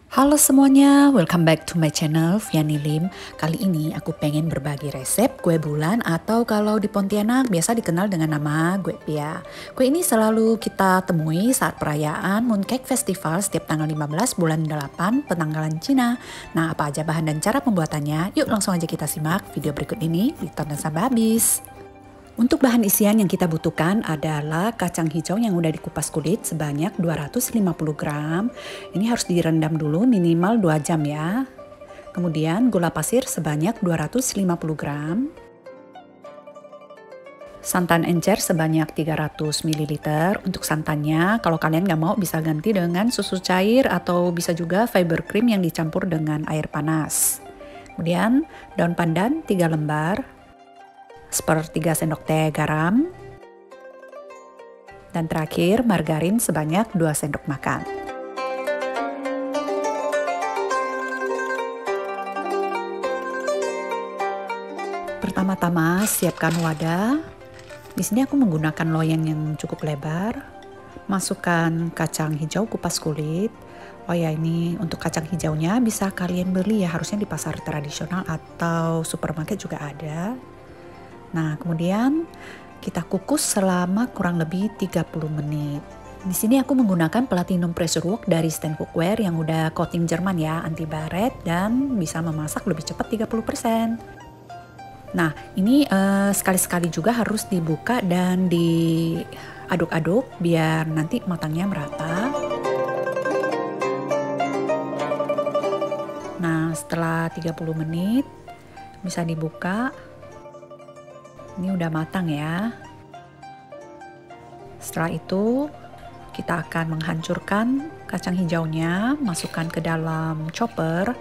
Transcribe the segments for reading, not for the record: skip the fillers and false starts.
Halo semuanya, welcome back to my channel Viani Lim. Kali ini aku pengen berbagi resep kue bulan atau kalau di Pontianak biasa dikenal dengan nama kue pia. Kue ini selalu kita temui saat perayaan Mooncake Festival setiap tanggal 15 bulan 8 penanggalan Cina. Nah, apa aja bahan dan cara pembuatannya? Yuk langsung aja kita simak video berikut ini, ditonton sampai habis. Untuk bahan isian yang kita butuhkan adalah kacang hijau yang udah dikupas kulit sebanyak 250 gram. Ini harus direndam dulu minimal 2 jam ya. Kemudian gula pasir sebanyak 250 gram. Santan encer sebanyak 300 ml. Untuk santannya kalau kalian nggak mau bisa ganti dengan susu cair atau bisa juga fiber cream yang dicampur dengan air panas. Kemudian daun pandan 3 lembar. Sepertiga sendok teh garam, dan terakhir margarin sebanyak 2 sendok makan. Pertama-tama siapkan wadah. Di sini aku menggunakan loyang yang cukup lebar. Masukkan kacang hijau kupas kulit. Oh ya, ini untuk kacang hijaunya bisa kalian beli ya, harusnya di pasar tradisional atau supermarket juga ada. Nah, kemudian kita kukus selama kurang lebih 30 menit. Di sini aku menggunakan Platinum Pressure Wok dari Stand Cookware yang udah coating Jerman ya, anti baret dan bisa memasak lebih cepat 30%. Nah, ini sekali-sekali juga harus dibuka dan diaduk-aduk biar nanti matangnya merata. Nah, setelah 30 menit bisa dibuka. Ini udah matang ya. Setelah itu kita akan menghancurkan kacang hijaunya, masukkan ke dalam chopper.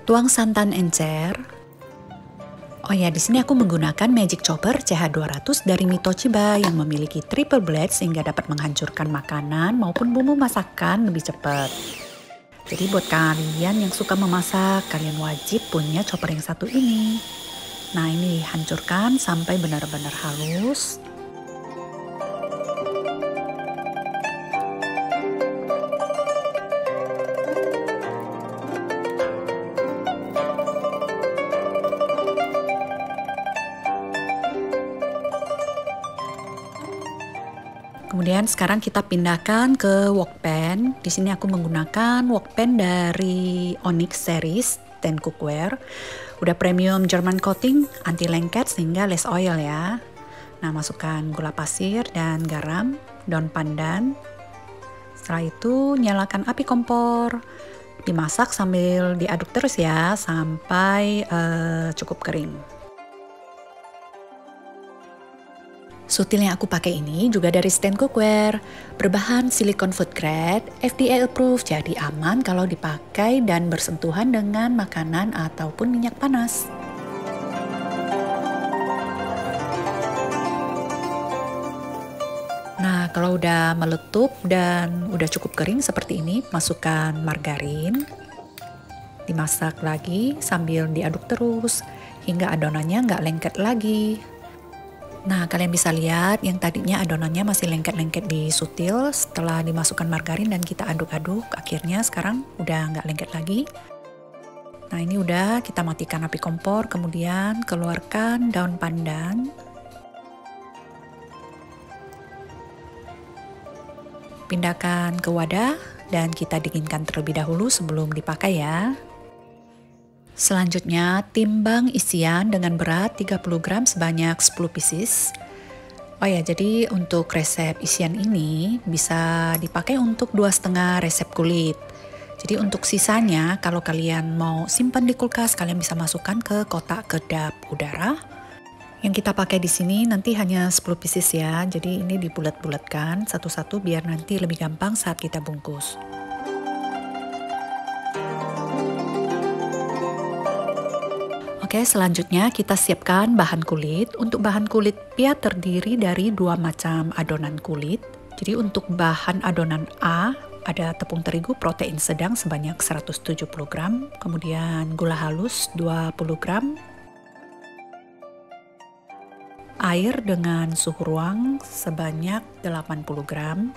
Tuang santan encer. Oh ya, di sini aku menggunakan Magic Chopper CH200 dari Mitochiba yang memiliki triple blade sehingga dapat menghancurkan makanan maupun bumbu masakan lebih cepat. Jadi buat kalian yang suka memasak, kalian wajib punya chopper yang satu ini. Nah, ini hancurkan sampai benar-benar halus. Kemudian sekarang kita pindahkan ke wok pan. Di sini aku menggunakan wok pan dari Onyx series Stand Cookware. Udah premium German coating, anti lengket sehingga less oil ya. Nah, masukkan gula pasir dan garam, daun pandan. Setelah itu nyalakan api kompor. Dimasak sambil diaduk terus ya sampai cukup kering. Sutil yang aku pakai ini juga dari Stand Cookware, berbahan silikon food grade, FDA approved, jadi aman kalau dipakai dan bersentuhan dengan makanan ataupun minyak panas. Nah, kalau udah meletup dan udah cukup kering seperti ini, masukkan margarin, dimasak lagi sambil diaduk terus hingga adonannya nggak lengket lagi. Nah, kalian bisa lihat yang tadinya adonannya masih lengket-lengket di sutil, setelah dimasukkan margarin dan kita aduk-aduk, akhirnya sekarang udah nggak lengket lagi. Nah, ini udah, kita matikan api kompor, kemudian keluarkan daun pandan. Pindahkan ke wadah dan kita dinginkan terlebih dahulu sebelum dipakai ya. Selanjutnya, timbang isian dengan berat 30 gram sebanyak 10 pieces. Oh ya, jadi untuk resep isian ini bisa dipakai untuk 2,5 resep kulit. Jadi untuk sisanya, kalau kalian mau simpan di kulkas, kalian bisa masukkan ke kotak kedap udara. Yang kita pakai di sini nanti hanya 10 pieces ya. Jadi ini dibulat-bulatkan satu-satu biar nanti lebih gampang saat kita bungkus. Oke, selanjutnya kita siapkan bahan kulit. Untuk bahan kulit pia terdiri dari 2 macam adonan kulit. Jadi untuk bahan adonan A ada tepung terigu protein sedang sebanyak 170 gram, kemudian gula halus 20 gram, air dengan suhu ruang sebanyak 80 gram,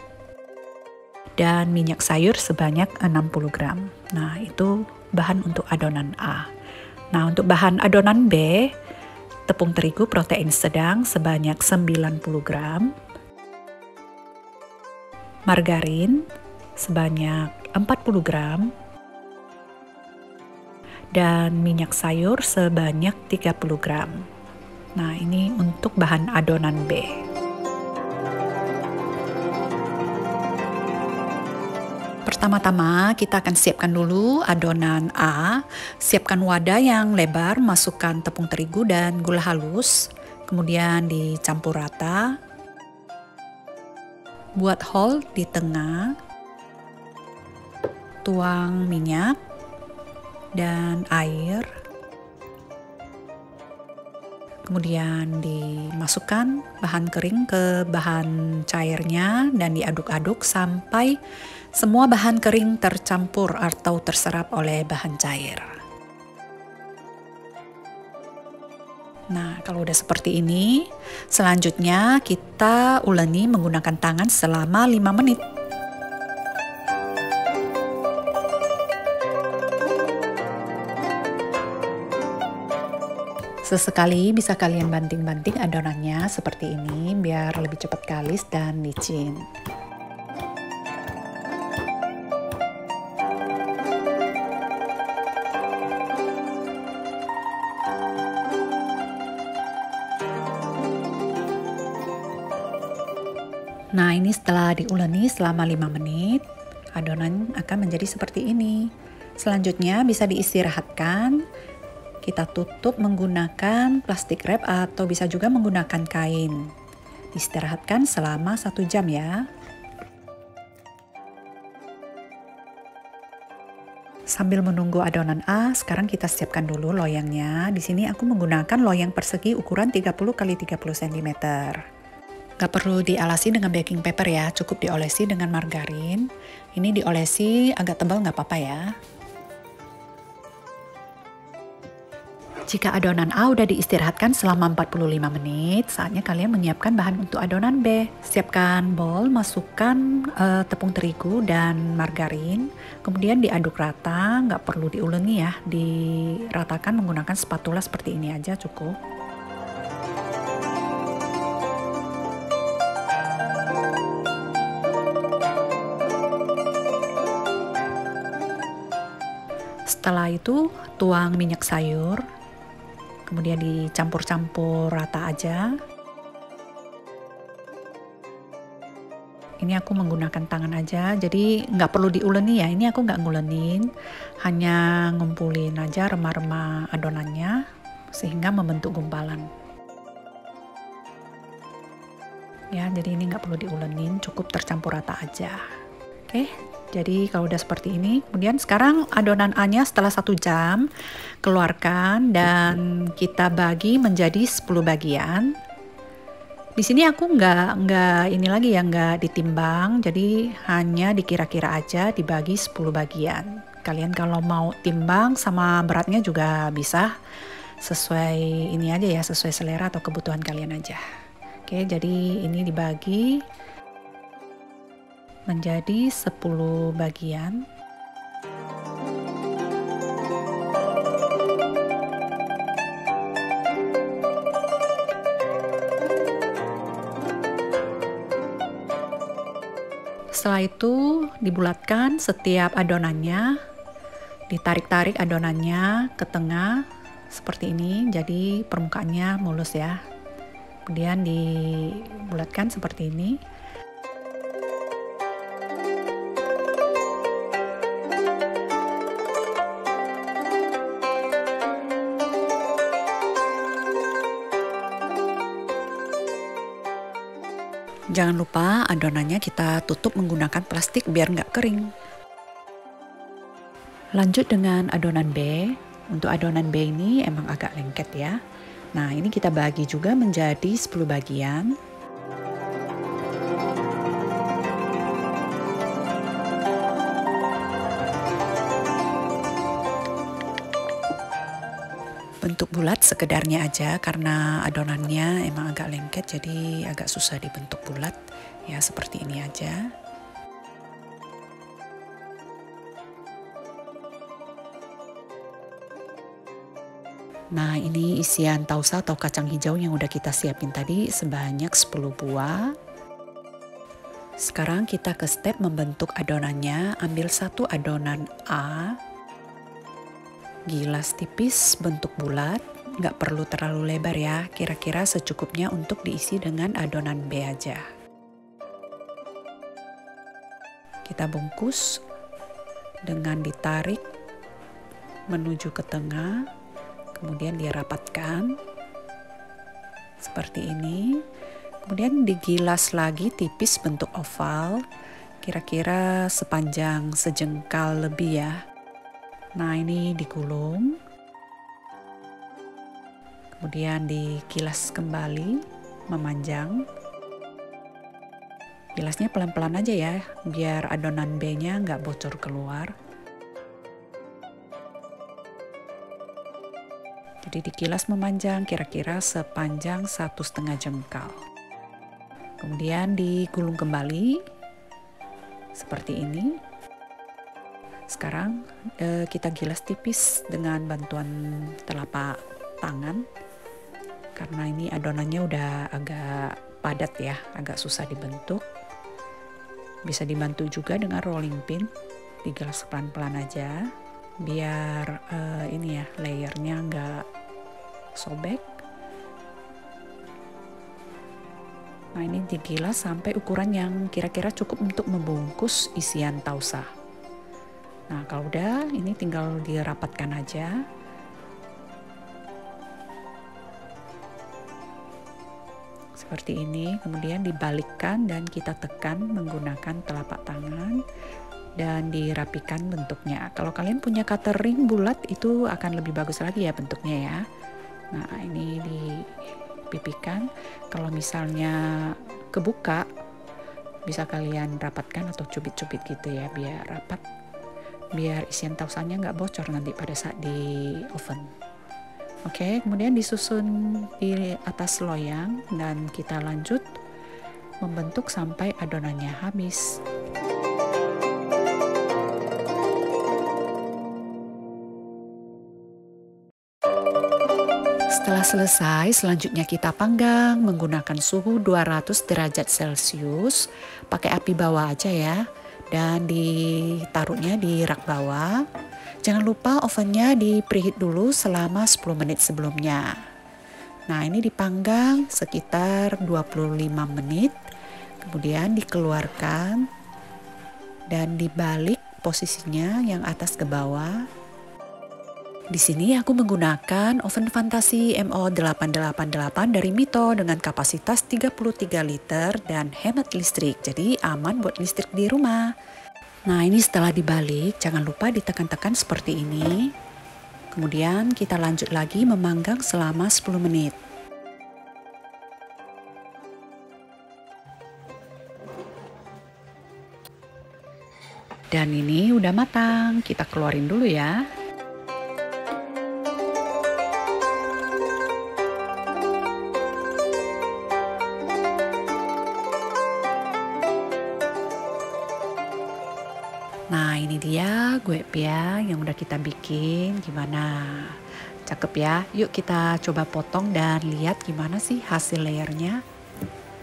dan minyak sayur sebanyak 60 gram. Nah, itu bahan untuk adonan A. Nah, untuk bahan adonan B, tepung terigu protein sedang sebanyak 90 gram, margarin sebanyak 40 gram, dan minyak sayur sebanyak 30 gram. Nah, ini untuk bahan adonan B. Pertama-tama kita akan siapkan dulu adonan A. Siapkan wadah yang lebar, masukkan tepung terigu dan gula halus, kemudian dicampur rata. Buat hole di tengah, tuang minyak dan air, kemudian dimasukkan bahan kering ke bahan cairnya dan diaduk-aduk sampai semua bahan kering tercampur atau terserap oleh bahan cair. Nah, kalau udah seperti ini, selanjutnya kita uleni menggunakan tangan selama 5 menit. Sesekali bisa kalian banting-banting adonannya seperti ini biar lebih cepat kalis dan licin. Nah, ini setelah diuleni selama 5 menit, adonan akan menjadi seperti ini. Selanjutnya bisa diistirahatkan. Kita tutup menggunakan plastik wrap atau bisa juga menggunakan kain. Istirahatkan selama 1 jam ya. Sambil menunggu adonan A, sekarang kita siapkan dulu loyangnya. Di sini aku menggunakan loyang persegi ukuran 30 x 30 cm. Gak perlu dialasi dengan baking paper ya, cukup diolesi dengan margarin. Ini diolesi agak tebal gak apa-apa ya. Jika adonan A udah diistirahatkan selama 45 menit, saatnya kalian menyiapkan bahan untuk adonan B. Siapkan bowl, masukkan tepung terigu dan margarin, kemudian diaduk rata, nggak perlu diuleni ya, diratakan menggunakan spatula seperti ini aja cukup. Setelah itu tuang minyak sayur, kemudian dicampur-campur rata aja. Ini aku menggunakan tangan aja, jadi nggak perlu diuleni ya. Ini aku nggak ngulenin, hanya ngumpulin aja remah-remah adonannya sehingga membentuk gumpalan. Ya, jadi ini nggak perlu diulenin, cukup tercampur rata aja. Oke. Jadi kalau udah seperti ini, kemudian sekarang adonan A-nya setelah 1 jam, keluarkan dan kita bagi menjadi 10 bagian. Di sini aku nggak ini lagi ya, nggak ditimbang, jadi hanya dikira-kira aja dibagi 10 bagian. Kalian kalau mau timbang sama beratnya juga bisa, sesuai ini aja ya, sesuai selera atau kebutuhan kalian aja. Oke, jadi ini dibagi menjadi 10 bagian. Setelah itu dibulatkan setiap adonannya, ditarik-tarik adonannya ke tengah seperti ini, jadi permukaannya mulus ya. Kemudian dibulatkan seperti ini. Jangan lupa adonannya kita tutup menggunakan plastik biar nggak kering. Lanjut dengan adonan B. Untuk adonan B ini emang agak lengket ya. Nah, ini kita bagi juga menjadi 10 bagian. bentuk bulat sekedarnya aja karena adonannya emang agak lengket jadi agak susah dibentuk bulat ya, seperti ini aja. Nah, ini isian tausa atau kacang hijau yang udah kita siapin tadi sebanyak 10 buah. Sekarang kita ke step membentuk adonannya. Ambil satu adonan A, gilas tipis bentuk bulat, nggak perlu terlalu lebar ya, kira-kira secukupnya untuk diisi dengan adonan B aja. Kita bungkus dengan ditarik menuju ke tengah, kemudian dirapatkan seperti ini. Kemudian digilas lagi tipis bentuk oval, kira-kira sepanjang sejengkal lebih ya. Nah, ini digulung, kemudian digilas kembali, memanjang. Gilasnya pelan-pelan aja ya, biar adonan B-nya nggak bocor keluar. Jadi digilas memanjang, kira-kira sepanjang 1,5 jengkal. Kemudian digulung kembali, seperti ini. Sekarang kita gilas tipis dengan bantuan telapak tangan karena ini adonannya udah agak padat ya, agak susah dibentuk. Bisa dibantu juga dengan rolling pin, digilas pelan-pelan aja biar ini ya layernya nggak sobek. Nah, ini digilas sampai ukuran yang kira-kira cukup untuk membungkus isian tausa. Nah, kalau udah, ini tinggal dirapatkan aja. Seperti ini, kemudian dibalikkan dan kita tekan menggunakan telapak tangan dan dirapikan bentuknya. Kalau kalian punya cutter ring bulat itu akan lebih bagus lagi ya bentuknya ya. Nah, ini dipipikan. Kalau misalnya kebuka, bisa kalian rapatkan atau cubit-cubit gitu ya biar rapat. Biar isian tausanya nggak bocor nanti pada saat di oven. Oke, kemudian disusun di atas loyang dan kita lanjut membentuk sampai adonannya habis. Setelah selesai, selanjutnya kita panggang menggunakan suhu 200 derajat Celcius. Pakai api bawah aja ya. Dan ditaruhnya di rak bawah. Jangan lupa ovennya di preheat dulu selama 10 menit sebelumnya. Nah, ini dipanggang sekitar 25 menit. Kemudian dikeluarkan dan dibalik posisinya yang atas ke bawah. Di sini aku menggunakan oven Fantasi MO888 dari Mito dengan kapasitas 33 liter dan hemat listrik, jadi aman buat listrik di rumah. Nah, ini setelah dibalik, jangan lupa ditekan-tekan seperti ini. Kemudian kita lanjut lagi memanggang selama 10 menit. Dan ini udah matang, kita keluarin dulu ya. Nah, ini dia gue pia yang udah kita bikin. Gimana? Cakep ya? Yuk kita coba potong dan lihat gimana sih hasil layernya.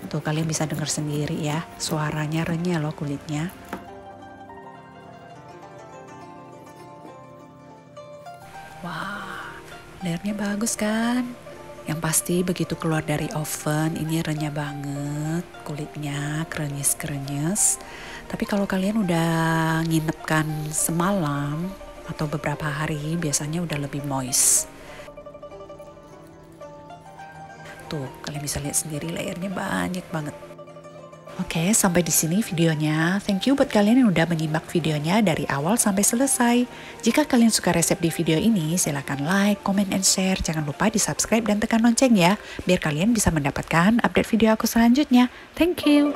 Tuh, kalian bisa dengar sendiri ya, suaranya renyah loh kulitnya. Wah, layernya bagus kan? Yang pasti begitu keluar dari oven ini renyah banget, kulitnya krenyes-krenyes. Tapi kalau kalian udah nginepkan semalam atau beberapa hari, biasanya udah lebih moist. Tuh, kalian bisa lihat sendiri layernya banyak banget. Oke, sampai di sini videonya. Thank you buat kalian yang udah menyimak videonya dari awal sampai selesai. Jika kalian suka resep di video ini, silahkan like, comment, and share. Jangan lupa di subscribe dan tekan lonceng ya, biar kalian bisa mendapatkan update video aku selanjutnya. Thank you.